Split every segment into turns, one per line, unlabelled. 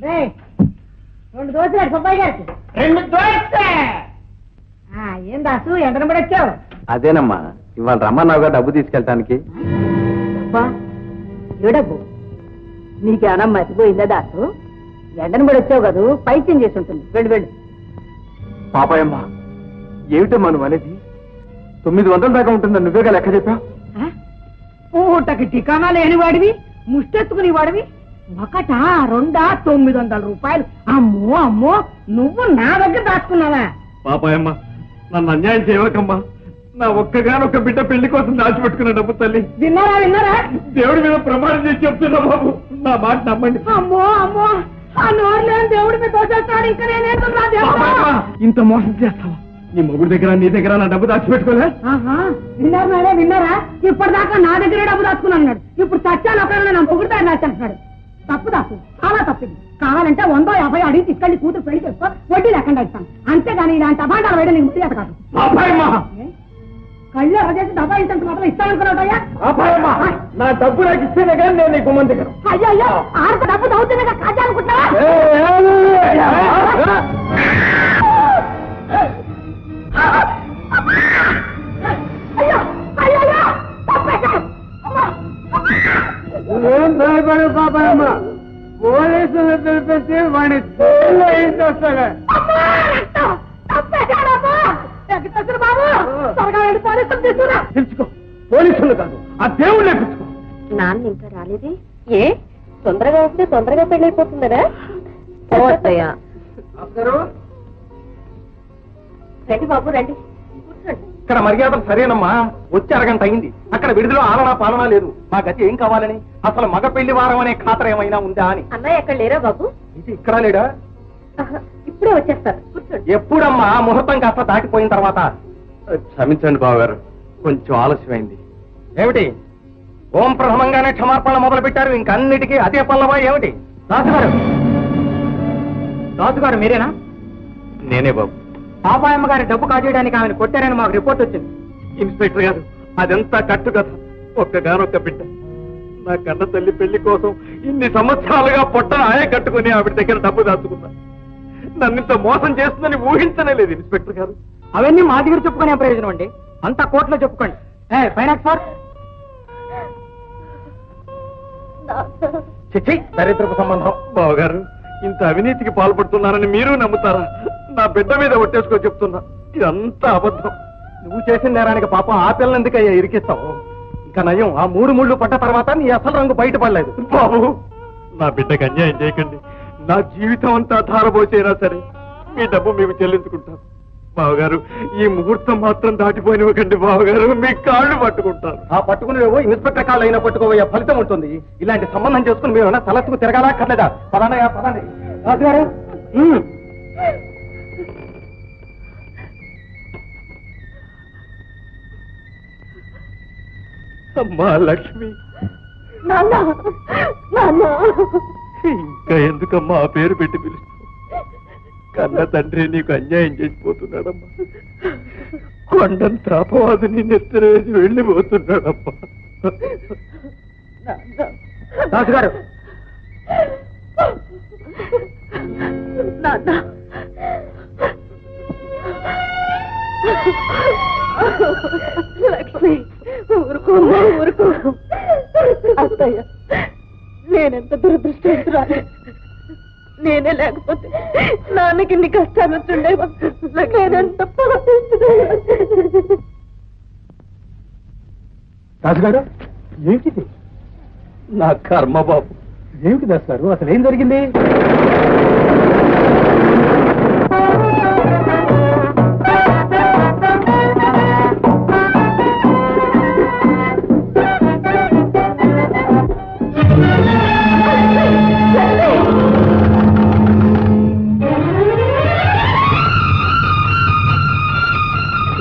రెండు దోశలు సుబ్బాయి గారికి. రెండు దోశ. ఏం దాసు ఎండను పడి వచ్చావు?
అదేనమ్మా, ఇవాళ రమ్మన్నావుగా డబ్బు తీసుకెళ్ళటానికి.
ఏ డబ్బు? నీకేమన్నా మర్చిపోయిందా దాసు? ఎండను పడి వచ్చావు కదా, పైత్యం చేసి ఉంటుంది. వెళ్ళు వెళ్ళు.
పాపాయమ్మా, ఏమిటమ్మా నువ్వు అనేది? 900 దాకా ఉంటుందని నువ్వేగా లెక్క చెప్పావు.
పూటకి టికానా లేని వాడివి, ముష్టెత్తుకుని వాడివి. 1, 2, 900 రూపాయలు. అమ్మో అమ్మో, నువ్వు నా దగ్గర దాచుకున్నావా?
పాపాయమ్మా, నన్ను అన్యాయం చేయవకమ్మా. నా ఒక్కగానొక్క బిడ్డ పెళ్లి కోసం దాచిపెట్టుకున్న డబ్బు తల్లి.
విన్నారా విన్నారా?
దేవుడి మీద ప్రమాణం చేసి చెప్తున్నా బాబు, నా మాట నమ్మండి.
అమ్మో అమ్మో, ఆ నోరు లేని దేవుడి మీద తోచేస్తాడు. ఇంకా నేనేస్తున్నా.
ఇంత మోసం చేస్తావా? నీ మొగుడి దగ్గర నీ దగ్గర నా డబ్బు దాచిపెట్టుకోలే?
విన్నారు మేడే, విన్నారా? ఇప్పటిదాకా నా దగ్గరే డబ్బు దాచుకున్నాడు. ఇప్పుడు చచ్చాను ఒకవేళ నా మొగుడి దగ్గర దాచేస్తున్నాడు. తప్పు తప్పు, చాలా తప్పింది. కావాలంటే 100, 50 అడిగి తీసుకెళ్లి కూతురు పెళ్లి చేసుకో, వడ్డీ లేకుండా ఇస్తాను. అంతేగాని ఇలాంటి అభాండాలు వేయడం నీకు ముట్టి కాదు. కళ్ళు చేసి డబ్బా ఇంత మాత్రం ఇస్తాననుకున్నావుటయ్యా?
నా డబ్బు నాకు ఇస్తేనే కానీ నేను నీ గుమ్మం దగ్గర.
అయ్యో అయ్యో, ఆడత డబ్బు చదువుతున్నా కాచాలనుకుంటున్నావా? అయ్యో అయ్యో అయ్యో,
ఏం భయపడు పాపాయమ్మ, పోలీసులు తెలిపిస్తే వాడిని వస్తాగా. తెలుసుకో, పోలీసులు కాదు ఆ దేవుళ్ళే తెలుసుకో.
నాన్న ఇంకా రాలేదే? ఏ తొందరగా వస్తే తొందరగా పెళ్ళైపోతుందరా? రండి బాబు రండి, కూర్చోండి.
ఇక్కడ మర్యాదలు సరేనమ్మా, వచ్చి అరగంట అయింది. అక్కడ విడుదల ఆలనా పాలనా లేదు. మా గతి ఏం కావాలని? అసలు మగ పెళ్లి వారం అనే ఖాతర ఏమైనా ఉందా అని.
అన్నయ్య ఎక్కడ లేరా బాబు?
ఇది ఇక్కడ లేడా?
ఇప్పుడే వచ్చేస్తారు, కూర్చోండి.
ఎప్పుడమ్మా? ముహూర్తం కాస్త దాటిపోయిన తర్వాత. క్షమించండి బావగారు, కొంచెం ఆలస్యమైంది. ఏమిటి ఓం ప్రథమంగానే క్షమార్పణ మొదలు పెట్టారు, ఇంకన్నిటికీ అదే పల్లవా ఏమిటి? రాజుగారు, రాజుగారు మీరేనా? నేనే బాబు. పాపాయమ్మ గారి డబ్బు కాజేయడానికి ఆమెను కొట్టారని మాకు రిపోర్ట్ వచ్చింది. ఇన్స్పెక్టర్ గారు, అదంతా కట్టు కథ. ఒక్కగానొక్క బిడ్డ, నా కన్న తల్లి పెళ్లి కోసం ఇన్ని సంవత్సరాలుగా పొట్టను ఆయే కట్టుకుని ఆవిడ దగ్గర డబ్బు దాచుకున్నా. నన్నింత మోసం చేస్తుందని ఊహించనే లేదు ఇన్స్పెక్టర్ గారు. అవన్నీ మా దగ్గర చెప్పుకునే ప్రయోజనం అండి, అంతా కోర్టులో చెప్పుకోండి. ఫైనాన్స్ ఫోర్ చిచ్చి, దరిద్రపు సంబంధం. బావగారు, ఇంత అవినీతికి పాల్పడుతున్నారని మీరు నమ్ముతారా? నా బిడ్డ మీద ఒట్టేసుకో చెప్తున్నా, ఇదంతా అబద్ధం. నువ్వు చేసిన నేరానికి పాపం ఆ పిల్లలు ఎందుకయ్యా ఇరికిస్తావు? ఇంకా నయం, ఆ 3 ముళ్ళు పడ్డ తర్వాత నీ అసలు రంగు బయటపడలేదు. బాబు, నా బిడ్డకు అన్యాయం చేయకండి. నా జీవితం అంతా ధారపోసైనా సరే మీ డబ్బు మీకు చెల్లించుకుంటాను. బావగారు, ఈ ముహూర్తం మాత్రం దాటిపోయినవ్వకండి బావగారు, మీ కాళ్ళు పట్టుకుంటాను. ఆ పట్టుకునేవో ఇన్స్పెక్టర్ కాళ్ళు అయినా పట్టుకోవయ్యా, ఫలితం ఉంటుంది. ఇలాంటి సంబంధం చేసుకుని మీరు తలెత్తుకు తిరగాలా కర్లేదా? పదండి పదండి. రాజుగారు, అమ్మా లక్ష్మి, ఇంకా ఎందుకమ్మా ఆ పేరు పెట్టి పిలుస్తావు? కన్న తండ్రి నీకు అన్యాయం చేసిపోతున్నాడమ్మా. కొండంత అపవాదుని నెత్తరేసి వెళ్ళిపోతున్నాడమ్మా. రాజుగారు,
లక్ష్మి ఊరుకో ఊరుకో. అత్తయ్య, నేనెంత దురదృష్టవంతురాలు. నేనే లేకపోతే నాన్నకి ఇన్ని కష్టాలు వచ్చుండేవా? నేనెంత
రాజుగారు, ఏమిటిది? నా కర్మ బాబు. ఏమిటి దాస్తారు, అసలు ఏం జరిగింది?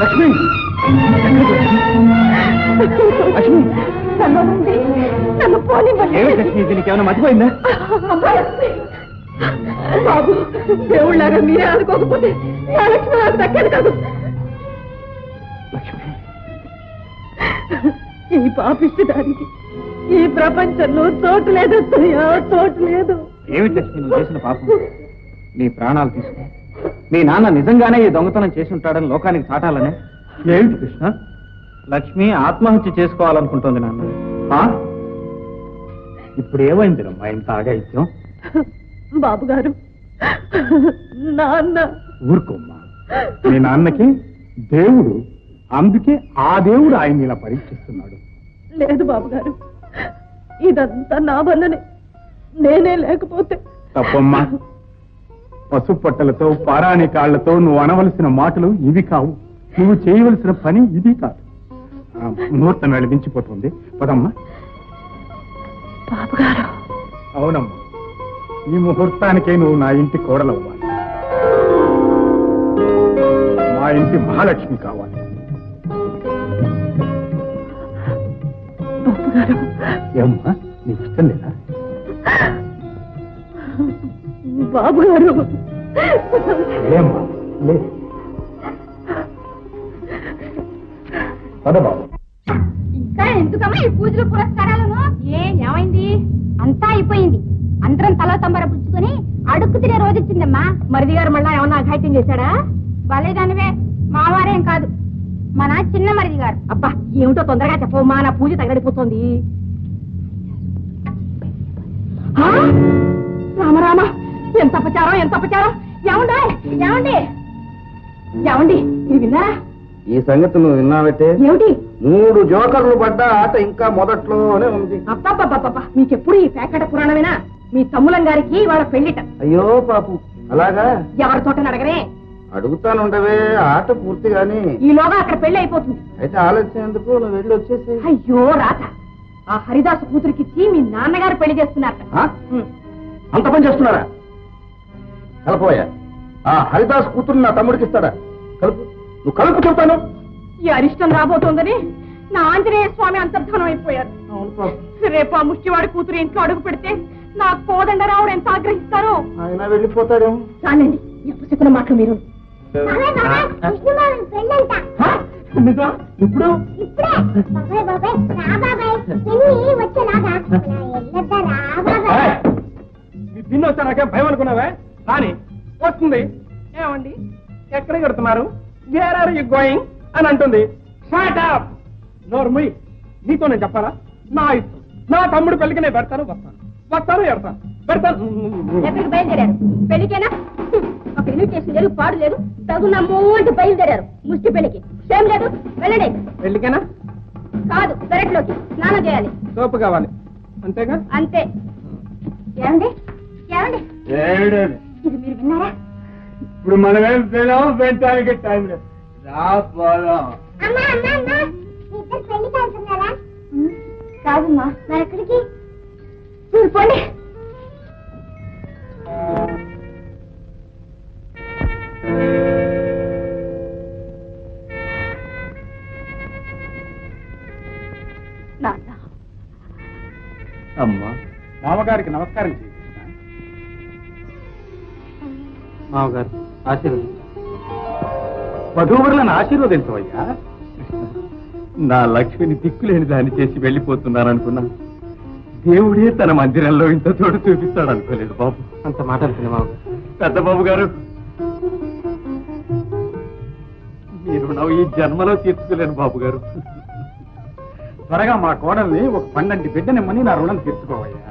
లక్ష్మి, లక్ష్మి, నన్ను పోనివ్వండి. లక్ష్మి, దీనికి ఏమైనా మర్చిపోయిందా?
బాబు, దేవుళ్ళగా మీరే అనుకోకపోతే నా లక్ష్మి నాకు దక్కదు కాదు. ఈ పాపిష్టి దానికి ఈ ప్రపంచంలో చోటు లేదు, చోటు లేదు.
ఏమిటి లక్ష్మి నువ్వు చేసిన పాపం? నీ ప్రాణాలు తీసుకో. మీ నాన్న నిజంగానే ఈ దొంగతనం చేసి ఉంటాడని లోకానికి చాటాలనే. ఏమిటి కృష్ణ? లక్ష్మి ఆత్మహత్య చేసుకోవాలనుకుంటోంది నాన్న. ఇప్పుడు ఏమైందిరమ్మా ఇంత ఆగాయిత్యం?
బాబుగారు, నాన్న.
ఊరుకోమ్మా, మీ నాన్నకి దేవుడు, అందుకే ఆ దేవుడు ఆయన ఇలా పరీక్షిస్తున్నాడు.
లేదు బాబుగారు, ఇదంతా నా వల్లనే. నేనే లేకపోతే.
తప్పమ్మా, పసుపు పట్టలతో పారాణి కాళ్లతో నువ్వు అనవలసిన మాటలు ఇవి కావు. నువ్వు చేయవలసిన పని ఇది కాదు. ముహూర్తం వెలిగించిపోతుంది. పదమ్మా.
బాబుగారు.
అవునమ్మా, ఈ ముహూర్తానికే నువ్వు నా ఇంటి కోడలవ్వాలి. మా ఇంటి మహాలక్ష్మి కావాలి.
బాబుగారు.
ఏమ్మా, నీకు ఇష్టం లేదా?
బాబుగారు.
ఏమ్మా, లే. పద బాబు.
ఇంకా ఎందుకమ్మా ఈ పూజలు పురస్కారాలను? ఏమైంది? అంతా అయిపోయింది. అందరం తల తంబర పుచ్చుకొని అడుక్కు తినే రోజు వచ్చిందమ్మా. మరిది గారు మళ్ళా ఏమన్నా అఘాయిత్యం చేశాడా? భలేదానివే, మావారేం కాదు, మన చిన్న మరిది గారు. అబ్బా ఏమిటో తొందరగా చెప్పమ్మా, నా పూజ తగలడిపోతుంది. రామరామ, ఎంత అపచారం, ఎంత అపచారం! ఏమండి ఏమండి ఏమండి, ఇది విన్నారా?
ఈ సంగతి నువ్వు విన్నావటే?
ఏమిటి?
3 జోకర్లు పడ్డ ఆట ఇంకా మొదట్లోనే ఉంది.
అబ్బా, మీకెప్పుడు ఈ పేకట పురాణమేనా? మీ తమ్ములం గారికి వాళ్ళ పెళ్లిట.
అయ్యో పాపు, అలాగా?
ఎవరితోట అడగరే?
అడుగుతానుండవే, ఆట పూర్తిగాని.
ఈలోగా అక్కడ పెళ్లి అయిపోతుంది.
అయితే ఆలస్యం ఎందుకు, నువ్వు వెళ్ళి వచ్చేసి.
అయ్యో రాత, ఆ హరిదాసు కూతురికిచ్చి మీ నాన్నగారు పెళ్లి చేస్తున్నారట.
అంత పని చేస్తున్నారా? కలపోయా, ఆ హరిదాస్ కూతురు నా తమ్ముడికి ఇస్తాడా? కలుపు, నువ్వు కలుపు చెబుతాను.
ఈ అరిష్టం రాబోతోందని నా ఆంజనేయ స్వామి అంతర్ధానం అయిపోయారు. రేపు ఆ ముష్టివాడి కూతురు ఇంట్లో అడుగు పెడితే నా కోదండరావుడు ఎంత ఆగ్రహిస్తారో.
ఆయన వెళ్ళిపోతాడేమో.
చాలండి, ఎప్పుడు చెప్పిన మాటలు మీరు.
ఇప్పుడు తిన్న వచ్చానాకే భయం అనుకున్నావే? రాని వస్తుంది. ఏమండి, ఎక్కడ కడుతున్నారు? వేర్ ఆర్ యు గోయింగ్ అని అంటుంది. షట్ అప్, నోర్ముయ్. నీతో నేను చెప్పాలా? నా ఇష్టం. నా తమ్ముడు పెళ్లికి నేను పెడతాను, వస్తాను పెడతాను.
ఎక్కడికి బయలుదేరారు? పెళ్లికేనా? ఒక ఇన్విటేషన్ లేదు, పాడు లేదు, తగునమ్మో అంటూ బయలుదేరారు ముష్టి పెళ్లికి. సేమ్ లేదు, వెళ్ళండి.
పెళ్లికేనా?
కాదు, పెరట్లోకి స్నానం చేయాలి.
సోపు కావాలి, అంతేగా?
అంతే. ఏమండి ఏమండి, ఇది మీరు విన్నారా?
ఇప్పుడు మనమేం పిల్లలు పెట్టడానికి టైం లేదు.
కాదమ్మా, మరి ఎక్కడికి? చూసుకోండి.
అమ్మా, మామగారికి నమస్కారం చేయి. మామగారు ఆశీర్వదించు. వధూవరులను ఆశీర్వదించవయ్యా. నా లక్ష్మిని దిక్కులేని దాన్ని చేసి వెళ్ళిపోతున్నాననుకున్నా, దేవుడే తన మందిరంలో ఇంత చోటు చూపిస్తాడు అనుకోలేదు బాబు. అంత మాట అనుకున్నా బాబు. పెద్ద బాబు గారు, మీ రుణం ఈ జన్మలో తీర్చుకోలేను బాబు గారు. త్వరగా మా కోడల్ని ఒక 12 బిడ్డనిమ్మని నా రుణం తీర్చుకోవయ్యా.